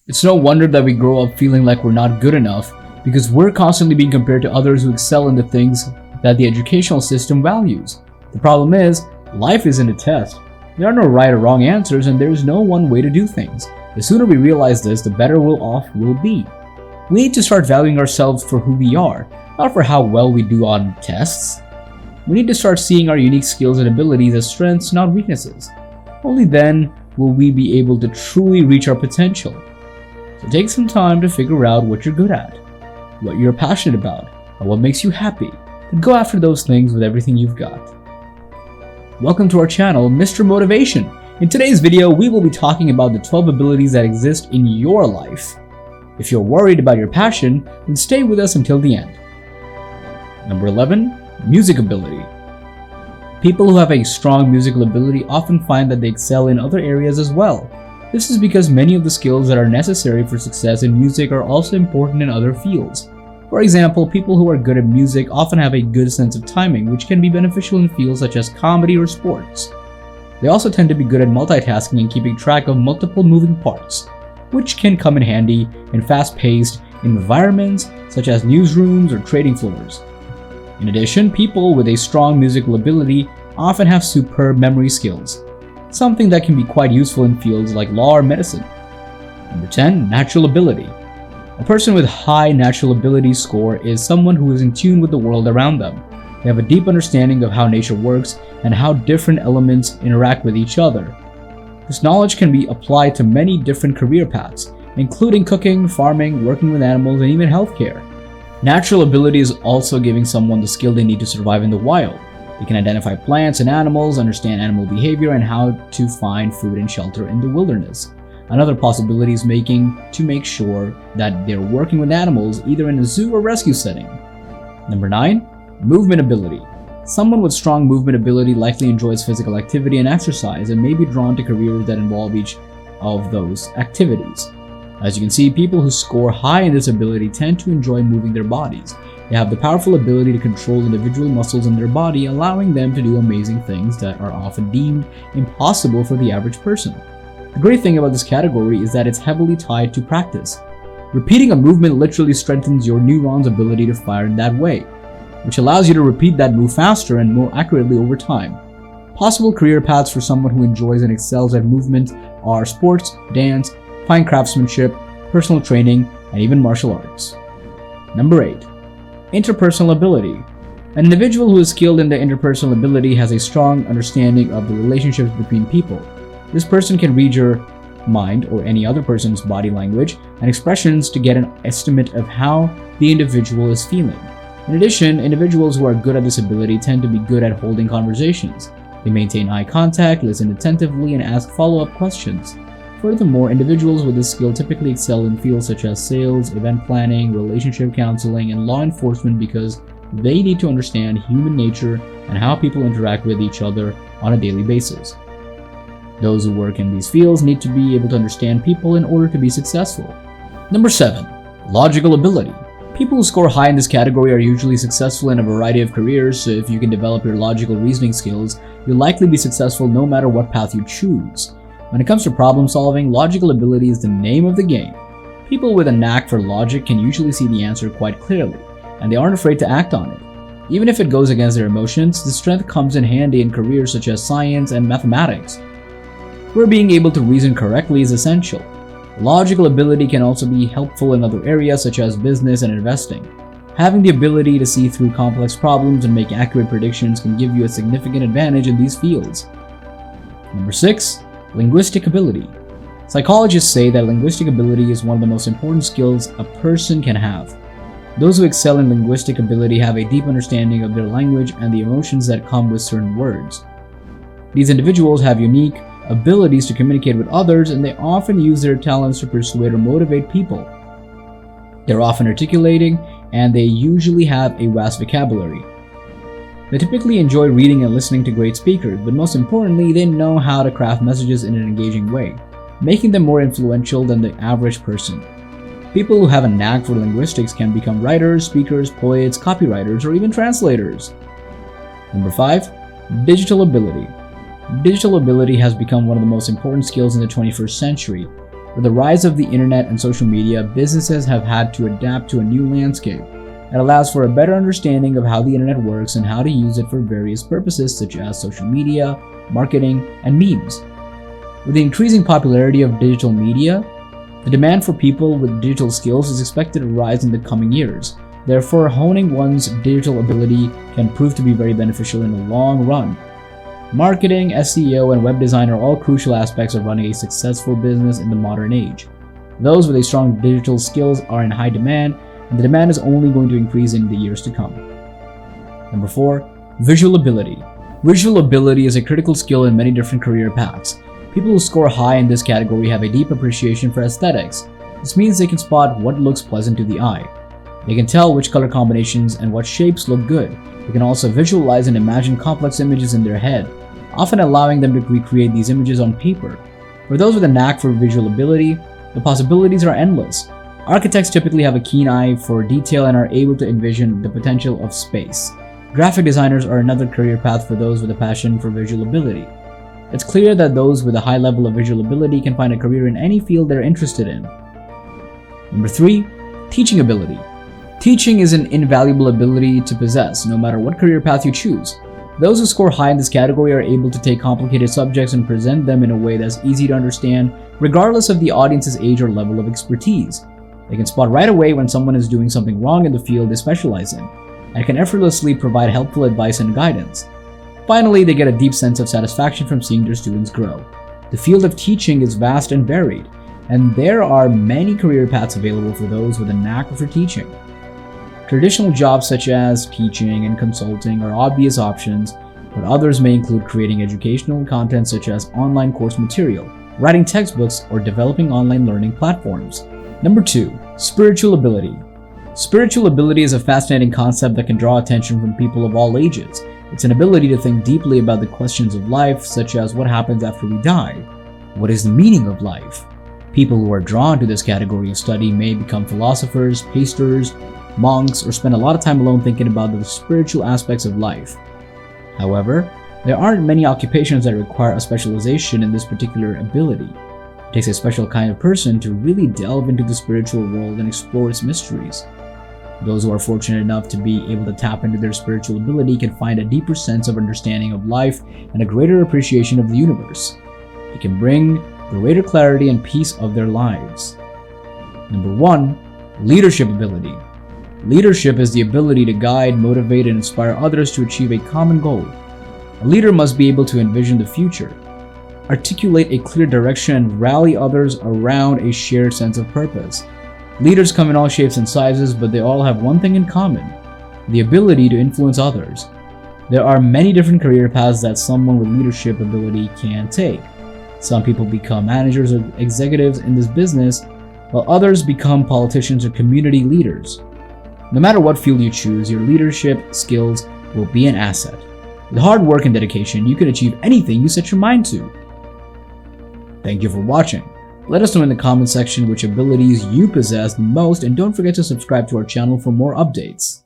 It's no wonder that we grow up feeling like we're not good enough because we're constantly being compared to others who excel in the things that the educational system values. The problem is, life isn't a test. There are no right or wrong answers, and there is no one way to do things. The sooner we realize this, the better off we'll be. We need to start valuing ourselves for who we are, not for how well we do on tests. We need to start seeing our unique skills and abilities as strengths, not weaknesses. Only then will we be able to truly reach our potential. So take some time to figure out what you're good at, what you're passionate about, and what makes you happy, and go after those things with everything you've got. Welcome to our channel, Mr. Motivation. In today's video, we will be talking about the 12 abilities that exist in your life. If you're worried about your passion, then stay with us until the end. Number 11, music ability. People who have a strong musical ability often find that they excel in other areas as well. This is because many of the skills that are necessary for success in music are also important in other fields. For example, people who are good at music often have a good sense of timing, which can be beneficial in fields such as comedy or sports. They also tend to be good at multitasking and keeping track of multiple moving parts, which can come in handy in fast-paced environments such as newsrooms or trading floors. In addition, people with a strong musical ability often have superb memory skills, something that can be quite useful in fields like law or medicine. Number 10, natural ability. A person with high natural ability score is someone who is in tune with the world around them. They have a deep understanding of how nature works and how different elements interact with each other. This knowledge can be applied to many different career paths, including cooking, farming, working with animals, and even healthcare. Natural ability is also giving someone the skill they need to survive in the wild. They can identify plants and animals, understand animal behavior, and how to find food and shelter in the wilderness. Another possibility is make sure that they're working with animals either in a zoo or rescue setting. Number 9, movement ability. Someone with strong movement ability likely enjoys physical activity and exercise and may be drawn to careers that involve each of those activities. As you can see, people who score high in this ability tend to enjoy moving their bodies. They have the powerful ability to control individual muscles in their body, allowing them to do amazing things that are often deemed impossible for the average person. The great thing about this category is that it's heavily tied to practice. Repeating a movement literally strengthens your neurons' ability to fire in that way, which allows you to repeat that move faster and more accurately over time. Possible career paths for someone who enjoys and excels at movement are sports, dance, fine craftsmanship, personal training, and even martial arts. Number 8, interpersonal ability. An individual who is skilled in their interpersonal ability has a strong understanding of the relationships between people. This person can read your mind or any other person's body language and expressions to get an estimate of how the individual is feeling. In addition, individuals who are good at this ability tend to be good at holding conversations. They maintain eye contact, listen attentively, and ask follow-up questions. Furthermore, individuals with this skill typically excel in fields such as sales, event planning, relationship counseling, and law enforcement because they need to understand human nature and how people interact with each other on a daily basis. Those who work in these fields need to be able to understand people in order to be successful. Number 7, logical ability. People who score high in this category are usually successful in a variety of careers, so if you can develop your logical reasoning skills, you'll likely be successful no matter what path you choose. When it comes to problem solving, logical ability is the name of the game. People with a knack for logic can usually see the answer quite clearly, and they aren't afraid to act on it. Even if it goes against their emotions, this strength comes in handy in careers such as science and mathematics, where being able to reason correctly is essential. Logical ability can also be helpful in other areas such as business and investing. Having the ability to see through complex problems and make accurate predictions can give you a significant advantage in these fields. Number 6, linguistic ability. Psychologists say that linguistic ability is one of the most important skills a person can have. Those who excel in linguistic ability have a deep understanding of their language and the emotions that come with certain words. These individuals have unique abilities to communicate with others, and they often use their talents to persuade or motivate people. They're often articulating, and they usually have a vast vocabulary. They typically enjoy reading and listening to great speakers, but most importantly, they know how to craft messages in an engaging way, making them more influential than the average person. People who have a knack for linguistics can become writers, speakers, poets, copywriters, or even translators. Number 5, digital ability. Digital ability has become one of the most important skills in the 21st century. With the rise of the internet and social media, businesses have had to adapt to a new landscape that allows for a better understanding of how the internet works and how to use it for various purposes such as social media, marketing, and memes. With the increasing popularity of digital media, the demand for people with digital skills is expected to rise in the coming years. Therefore, honing one's digital ability can prove to be very beneficial in the long run. Marketing, SEO, and web design are all crucial aspects of running a successful business in the modern age. Those with a strong digital skills are in high demand, and the demand is only going to increase in the years to come. Number 4. Visual ability. Visual ability is a critical skill in many different career paths. People who score high in this category have a deep appreciation for aesthetics. This means they can spot what looks pleasant to the eye. They can tell which color combinations and what shapes look good. They can also visualize and imagine complex images in their head, often allowing them to recreate these images on paper. For those with a knack for visual ability, the possibilities are endless. Architects typically have a keen eye for detail and are able to envision the potential of space. Graphic designers are another career path for those with a passion for visual ability. It's clear that those with a high level of visual ability can find a career in any field they're interested in. Number 3. Teaching ability. Teaching is an invaluable ability to possess, no matter what career path you choose. Those who score high in this category are able to take complicated subjects and present them in a way that's easy to understand, regardless of the audience's age or level of expertise. They can spot right away when someone is doing something wrong in the field they specialize in, and can effortlessly provide helpful advice and guidance. Finally, they get a deep sense of satisfaction from seeing their students grow. The field of teaching is vast and varied, and there are many career paths available for those with a knack for teaching. Traditional jobs such as teaching and consulting are obvious options, but others may include creating educational content such as online course material, writing textbooks, or developing online learning platforms. Number 2. Spiritual ability. Spiritual ability is a fascinating concept that can draw attention from people of all ages. It's an ability to think deeply about the questions of life, such as what happens after we die? What is the meaning of life? People who are drawn to this category of study may become philosophers, pastors, monks, or spend a lot of time alone thinking about the spiritual aspects of life. However, there aren't many occupations that require a specialization in this particular ability. It takes a special kind of person to really delve into the spiritual world and explore its mysteries. Those who are fortunate enough to be able to tap into their spiritual ability can find a deeper sense of understanding of life and a greater appreciation of the universe. It can bring greater clarity and peace of their lives. Number 1. Leadership ability. Leadership is the ability to guide, motivate, and inspire others to achieve a common goal. A leader must be able to envision the future, articulate a clear direction, and rally others around a shared sense of purpose. Leaders come in all shapes and sizes, but they all have one thing in common: the ability to influence others. There are many different career paths that someone with leadership ability can take. Some people become managers or executives in this business, while others become politicians or community leaders. No matter what field you choose, your leadership skills will be an asset. With hard work and dedication, you can achieve anything you set your mind to. Thank you for watching. Let us know in the comment section which abilities you possess the most, and don't forget to subscribe to our channel for more updates.